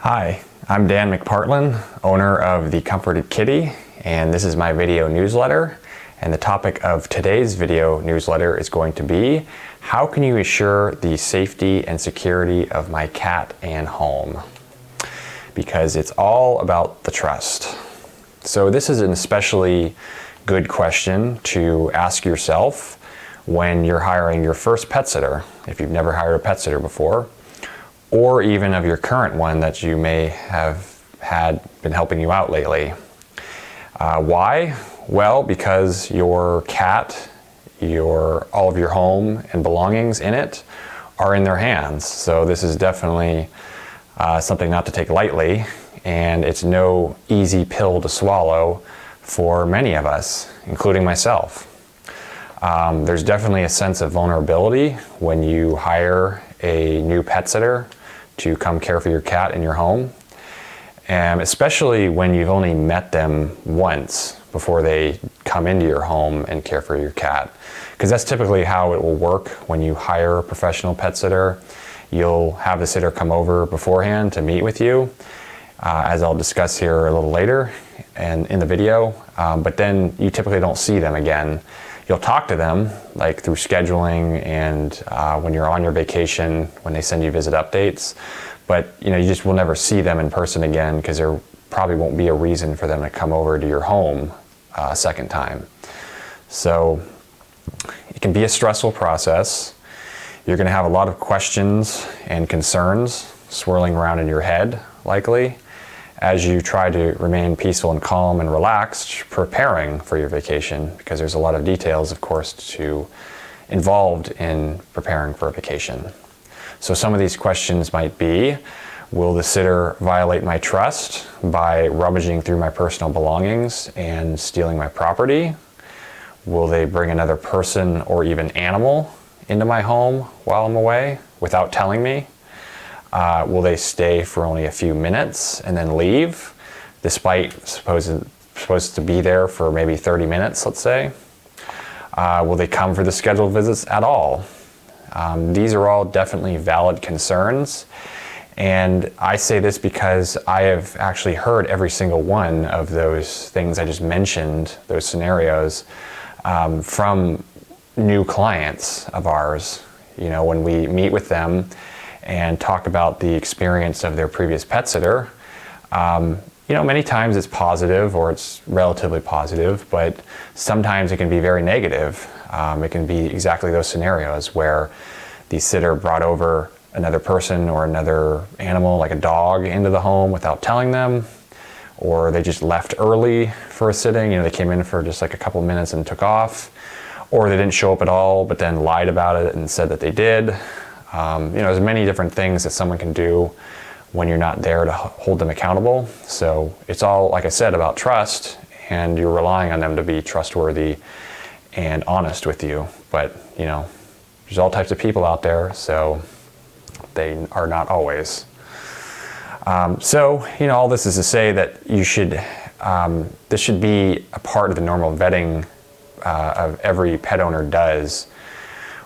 Hi, I'm Dan McPartlin, owner of The Comforted Kitty, and this is my video newsletter. And the topic of today's video newsletter is going to be, how can you assure the safety and security of my cat and home? Because it's all about the trust. So this is an especially good question to ask yourself when you're hiring your first pet sitter, if you've never hired a pet sitter before, or even of your current one that you may have been helping you out lately. Why? Well, because your cat, all of your home and belongings in it are in their hands. So this is definitely something not to take lightly, and it's no easy pill to swallow for many of us, including myself. There's definitely a sense of vulnerability when you hire a new pet sitter to come care for your cat in your home, and especially when you've only met them once before they come into your home and care for your cat. Because that's typically how it will work when you hire a professional pet sitter. You'll have the sitter come over beforehand to meet with you, as I'll discuss here a little later and in the video, but then you typically don't see them again. You'll talk to them like through scheduling and when you're on your vacation, when they send you visit updates, but you just will never see them in person again because there probably won't be a reason for them to come over to your home a second time. So it can be a stressful process. You're going to have a lot of questions and concerns swirling around in your head, likely, as you try to remain peaceful and calm and relaxed, preparing for your vacation, because there's a lot of details, of course, involved in preparing for a vacation. So some of these questions might be, will the sitter violate my trust by rummaging through my personal belongings and stealing my property? Will they bring another person or even animal into my home while I'm away without telling me? Will they stay for only a few minutes and then leave, despite supposed to be there for maybe 30 minutes, let's say? Will they come for the scheduled visits at all? These are all definitely valid concerns. And I say this because I have actually heard every single one of those things I just mentioned, those scenarios, from new clients of ours. When we meet with them and talk about the experience of their previous pet sitter, many times it's positive or it's relatively positive, but sometimes it can be very negative. It can be exactly those scenarios where the sitter brought over another person or another animal, like a dog, into the home without telling them, or they just left early for a sitting. They came in for just like a couple minutes and took off, or they didn't show up at all but then lied about it and said that they did. There's many different things that someone can do when you're not there to hold them accountable. So it's all, like I said, about trust, and you're relying on them to be trustworthy and honest with you. But, there's all types of people out there, so they are not always. All this is to say that this should be a part of the normal vetting of every pet owner does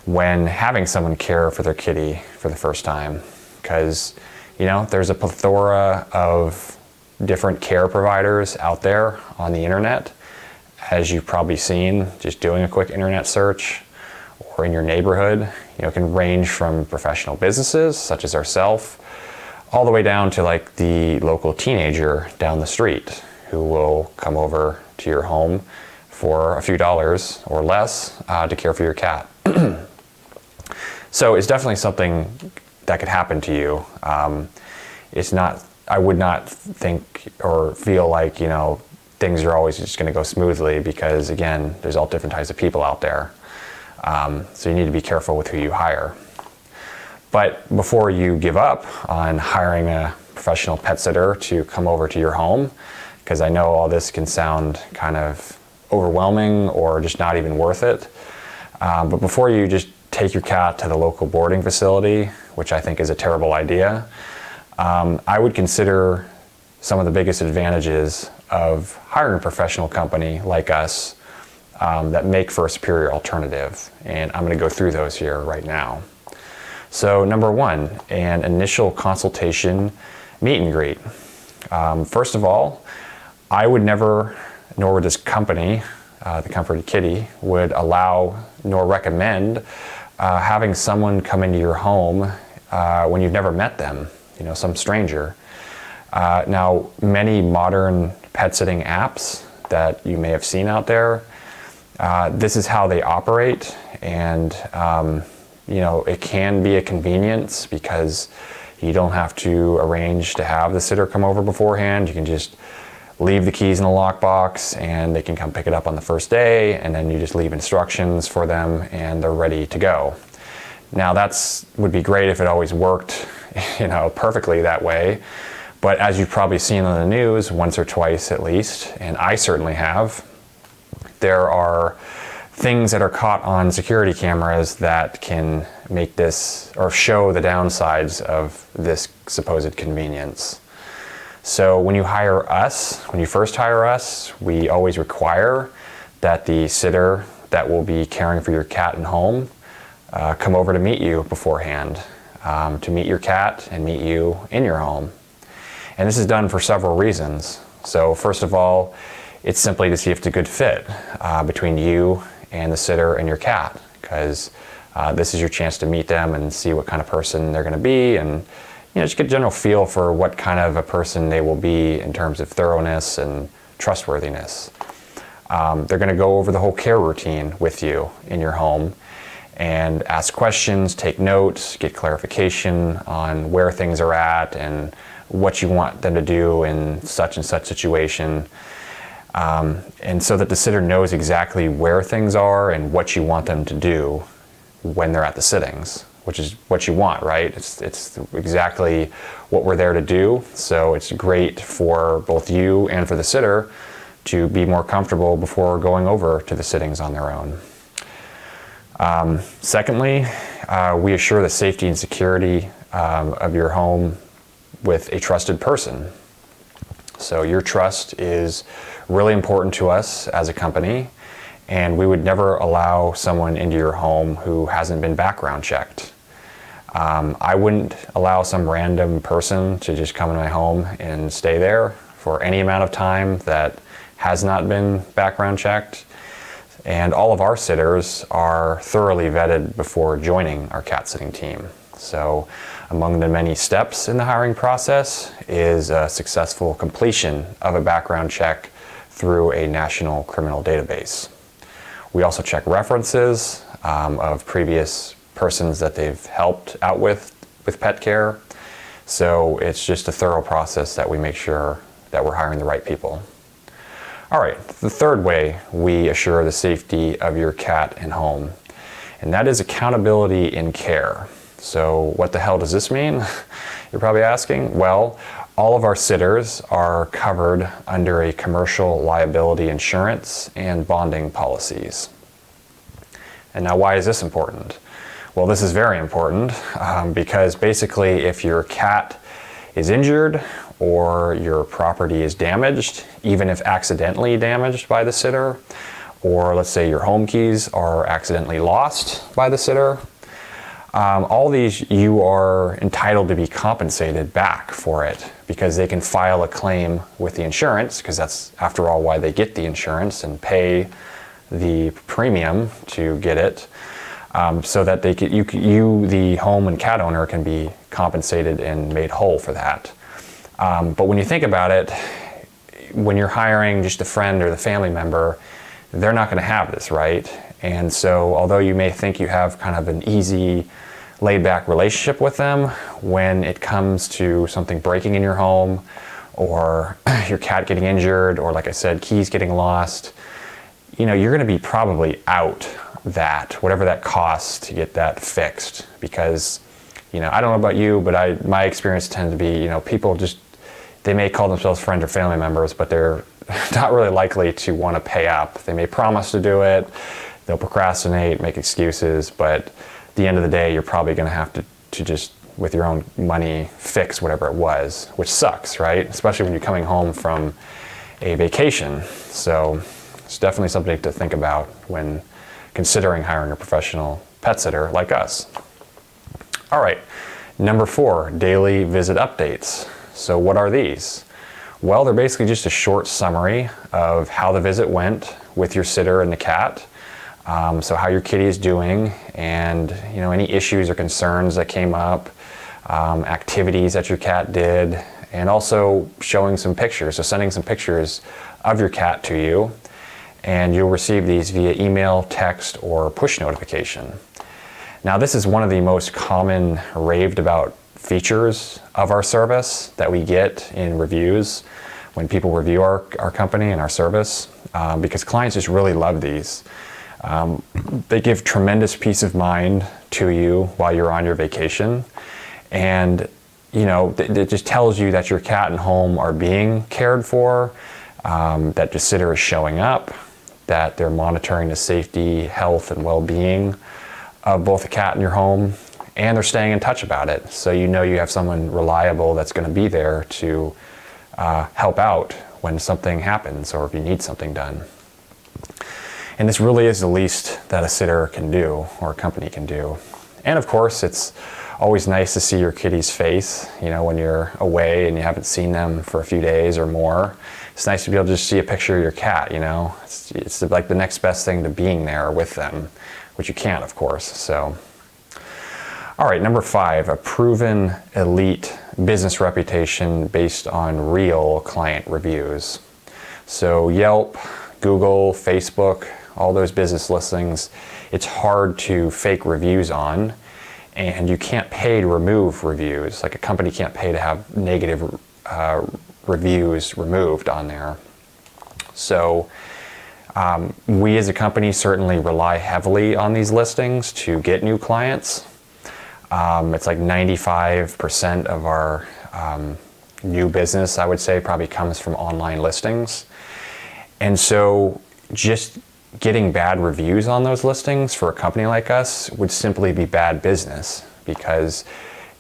when having someone care for their kitty for the first time, because there's a plethora of different care providers out there on the internet, as you've probably seen just doing a quick internet search, or in your neighborhood. It can range from professional businesses such as ourselves all the way down to like the local teenager down the street who will come over to your home for a few dollars or less to care for your cat. So it's definitely something that could happen to you. I would not think or feel like, things are always just going to go smoothly, because again, there's all different types of people out there. So you need to be careful with who you hire. But before you give up on hiring a professional pet sitter to come over to your home, because I know all this can sound kind of overwhelming or just not even worth it, but before you just take your cat to the local boarding facility, which I think is a terrible idea, I would consider some of the biggest advantages of hiring a professional company like us that make for a superior alternative. And I'm going to go through those here right now. So number one, an initial consultation meet and greet. First of all, I would never, nor would this company, the Comforted Kitty, would allow nor recommend having someone come into your home when you've never met them, some stranger. Now, many modern pet sitting apps that you may have seen out there, this is how they operate, and it can be a convenience because you don't have to arrange to have the sitter come over beforehand. You can just leave the keys in the lockbox and they can come pick it up on the first day, and then you just leave instructions for them and they're ready to go. Now would be great if it always worked perfectly that way, but as you've probably seen on the news once or twice at least, and I certainly have, there are things that are caught on security cameras that can make this or show the downsides of this supposed convenience. So when you first hire us, we always require that the sitter that will be caring for your cat in home come over to meet you beforehand, to meet your cat and meet you in your home. And this is done for several reasons. So first of all, it's simply to see if it's a good fit between you and the sitter and your cat, because this is your chance to meet them and see what kind of person they're going to be, and just get a general feel for what kind of a person they will be in terms of thoroughness and trustworthiness. They're going to go over the whole care routine with you in your home and ask questions, take notes, get clarification on where things are at and what you want them to do in such and such situation. And so that the sitter knows exactly where things are and what you want them to do when they're at the sittings, which is what you want, right? It's exactly what we're there to do. So it's great for both you and for the sitter to be more comfortable before going over to the sittings on their own. Secondly, we assure the safety and security of your home with a trusted person. So your trust is really important to us as a company, and we would never allow someone into your home who hasn't been background checked. I wouldn't allow some random person to just come in my home and stay there for any amount of time that has not been background checked. And all of our sitters are thoroughly vetted before joining our cat sitting team. So among the many steps in the hiring process is a successful completion of a background check through a national criminal database. We also check references of previous persons that they've helped out with pet care. So it's just a thorough process that we make sure that we're hiring the right people. All right, the third way we assure the safety of your cat and home, and that is accountability in care. So what the hell does this mean? You're probably asking. Well, all of our sitters are covered under a commercial liability insurance and bonding policies. And now why is this important? Well, this is very important because basically if your cat is injured or your property is damaged, even if accidentally damaged by the sitter, or let's say your home keys are accidentally lost by the sitter, all these you are entitled to be compensated back for it because they can file a claim with the insurance, because that's after all why they get the insurance and pay the premium to get it, so that you, the home and cat owner, can be compensated and made whole for that. But when you think about it, when you're hiring just a friend or the family member, they're not going to have this, right? And so although you may think you have kind of an easy, laid-back relationship with them, when it comes to something breaking in your home or your cat getting injured, or like I said, keys getting lost, you're going to be probably out whatever that costs to get that fixed. Because, I don't know about you, but my experience tends to be, people they may call themselves friends or family members, but they're not really likely to want to pay up. They may promise to do it, they'll procrastinate, make excuses, but at the end of the day, you're probably going to have to just, with your own money, fix whatever it was, which sucks, right? Especially when you're coming home from a vacation. So it's definitely something to think about when considering hiring a professional pet sitter like us. All right, number 4, daily visit updates. So what are these? Well, they're basically just a short summary of how the visit went with your sitter and the cat. So how your kitty is doing, and any issues or concerns that came up, activities that your cat did, and also showing some pictures, so sending some pictures of your cat to you, and you'll receive these via email, text, or push notification. Now, this is one of the most common raved about features of our service that we get in reviews when people review our company and our service, because clients just really love these. They give tremendous peace of mind to you while you're on your vacation, and it just tells you that your cat and home are being cared for, that the sitter is showing up, that they're monitoring the safety, health, and well-being of both the cat and your home, and they're staying in touch about it. So you have someone reliable that's going to be there to help out when something happens or if you need something done. And this really is the least that a sitter can do or a company can do. And of course, it's always nice to see your kitty's face, when you're away and you haven't seen them for a few days or more. It's nice to be able to just see a picture of your cat, It's like the next best thing to being there with them, which you can't, of course. So, all right, number 5, a proven elite business reputation based on real client reviews. So Yelp, Google, Facebook, all those business listings, it's hard to fake reviews on, and you can't pay to remove reviews. Like a company can't pay to have negative reviews removed on there. So we as a company certainly rely heavily on these listings to get new clients. It's like 95% of our new business, I would say, probably comes from online listings. And so just getting bad reviews on those listings for a company like us would simply be bad business, because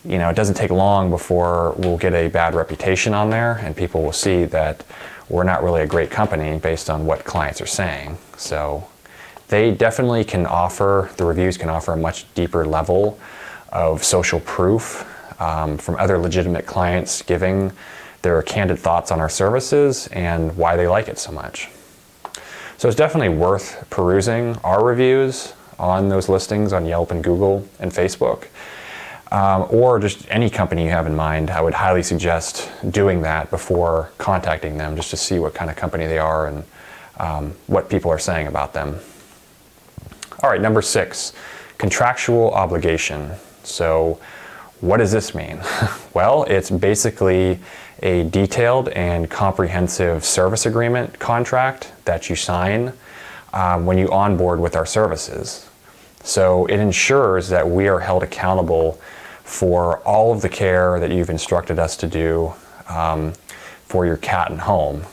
it doesn't take long before we'll get a bad reputation on there and people will see that we're not really a great company based on what clients are saying. So they definitely the reviews can offer a much deeper level of social proof from other legitimate clients giving their candid thoughts on our services and why they like it so much. So it's definitely worth perusing our reviews on those listings on Yelp and Google and Facebook, or just any company you have in mind. I would highly suggest doing that before contacting them, just to see what kind of company they are and what people are saying about them. All right, number 6, contractual obligation. So what does this mean? Well, it's basically a detailed and comprehensive service agreement contract that you sign when you onboard with our services. So it ensures that we are held accountable for all of the care that you've instructed us to do for your cat and home.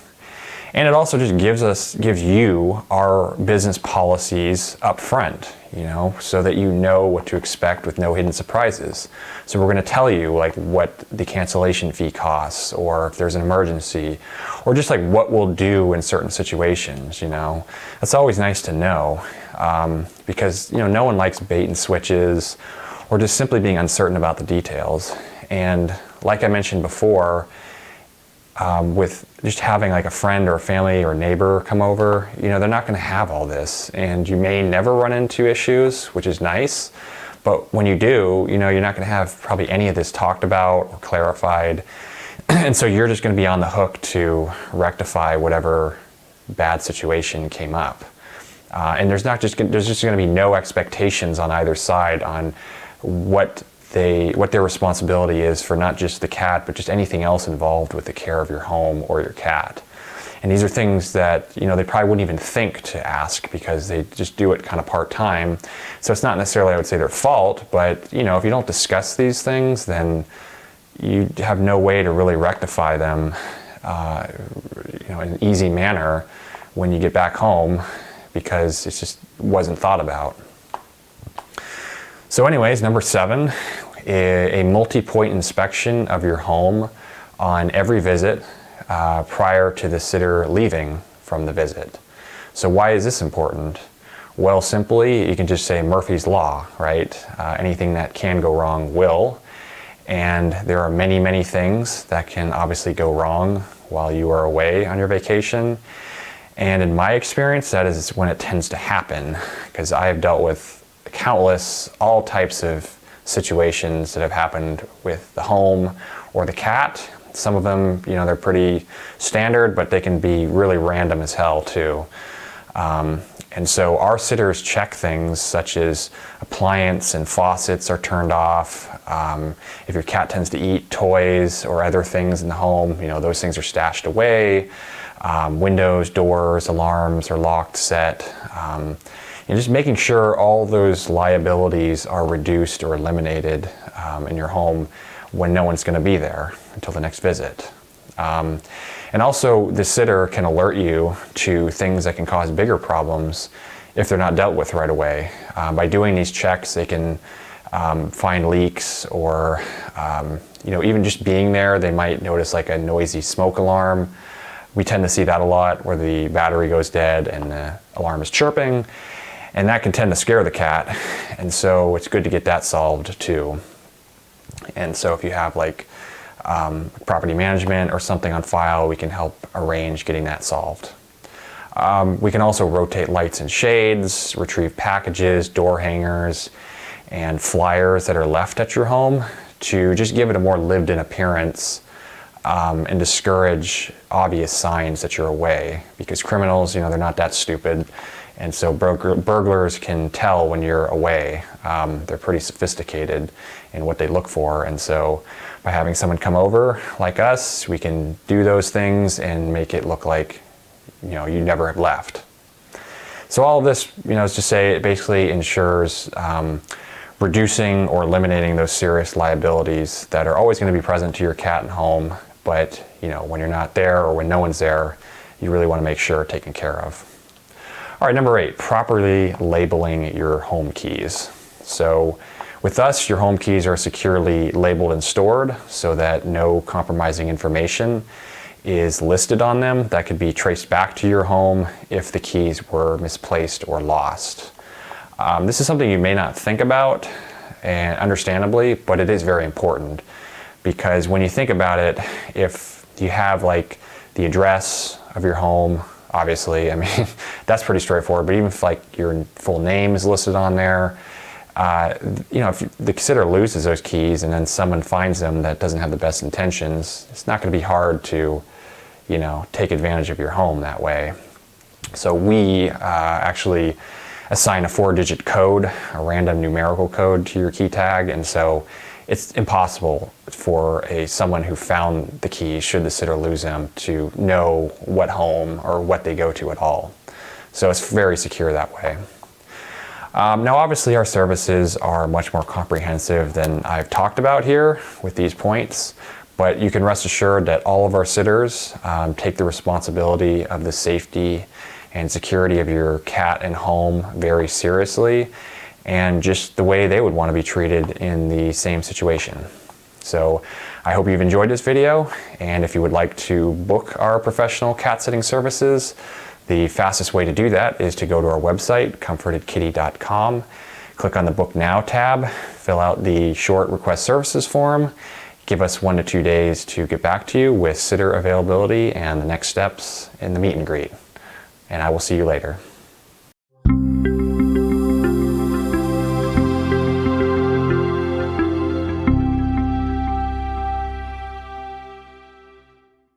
And it also just gives you our business policies up front, so that you know what to expect with no hidden surprises. So we're going to tell you what the cancellation fee costs, or if there's an emergency, or just what we'll do in certain situations. That's always nice to know, because no one likes bait and switches or just simply being uncertain about the details. And like I mentioned before, with just having a friend or a family or neighbor come over, they're not going to have all this, and you may never run into issues, which is nice. But when you do, you're not going to have probably any of this talked about or clarified, and so you're just going to be on the hook to rectify whatever bad situation came up. And there's just going to be no expectations on either side on what their responsibility is for not just the cat, but just anything else involved with the care of your home or your cat. And these are things that they probably wouldn't even think to ask, because they just do it kind of part-time. So it's not necessarily, I would say, their fault, but if you don't discuss these things, then you have no way to really rectify them in an easy manner when you get back home, because it just wasn't thought about. So anyways, number 7, a multi-point inspection of your home on every visit prior to the sitter leaving from the visit. So why is this important? Well, simply, you can just say Murphy's Law, right? Anything that can go wrong will. And there are many, many things that can obviously go wrong while you are away on your vacation. And in my experience, that is when it tends to happen, because I have dealt with countless, all types of situations that have happened with the home or the cat. Some of them, they're pretty standard, but they can be really random as hell too. And so our sitters check things such as appliance and faucets are turned off. If your cat tends to eat toys or other things in the home, those things are stashed away. Windows, doors, alarms are locked, set. Just making sure all those liabilities are reduced or eliminated in your home when no one's going to be there until the next visit. And also, the sitter can alert you to things that can cause bigger problems if they're not dealt with right away. By doing these checks, they can find leaks, or even just being there, they might notice like a noisy smoke alarm. We tend to see that a lot, where the battery goes dead and the alarm is chirping, and that can tend to scare the cat. And so it's good to get that solved too. And so if you have like property management or something on file, we can help arrange getting that solved. We can also rotate lights and shades, retrieve packages, door hangers, and flyers that are left at your home to just give it a more lived-in appearance, and discourage obvious signs that you're away, because criminals, they're not that stupid, and so burglars can tell when you're away. They're pretty sophisticated in what they look for, and so by having someone come over like us, we can do those things and make it look like you never have left. So all of this, is to say, it basically ensures reducing or eliminating those serious liabilities that are always going to be present to your cat and home, but when you're not there or when no one's there, you really want to make sure taken care of. All right, number 8, properly labeling your home keys. So with us, your home keys are securely labeled and stored so that no compromising information is listed on them that could be traced back to your home if the keys were misplaced or lost. This is something you may not think about, and understandably, but it is very important, because when you think about it, if you have like the address of your home, obviously, that's pretty straightforward, but even if like your full name is listed on there, if the sitter loses those keys and then someone finds them that doesn't have the best intentions, it's not going to be hard to, take advantage of your home that way. So we actually assign a 4-digit code, a random numerical code to your key tag, and so it's impossible for someone who found the keys, should the sitter lose them, to know what home or what they go to at all. So it's very secure that way. Now obviously our services are much more comprehensive than I've talked about here with these points, but you can rest assured that all of our sitters take the responsibility of the safety and security of your cat and home very seriously, and just the way they would want to be treated in the same situation. So I hope you've enjoyed this video, and if you would like to book our professional cat sitting services, the fastest way to do that is to go to our website, comfortedkitty.com, click on the Book Now tab, fill out the short request services form, give us 1 to 2 days to get back to you with sitter availability and the next steps in the meet and greet. And I will see you later.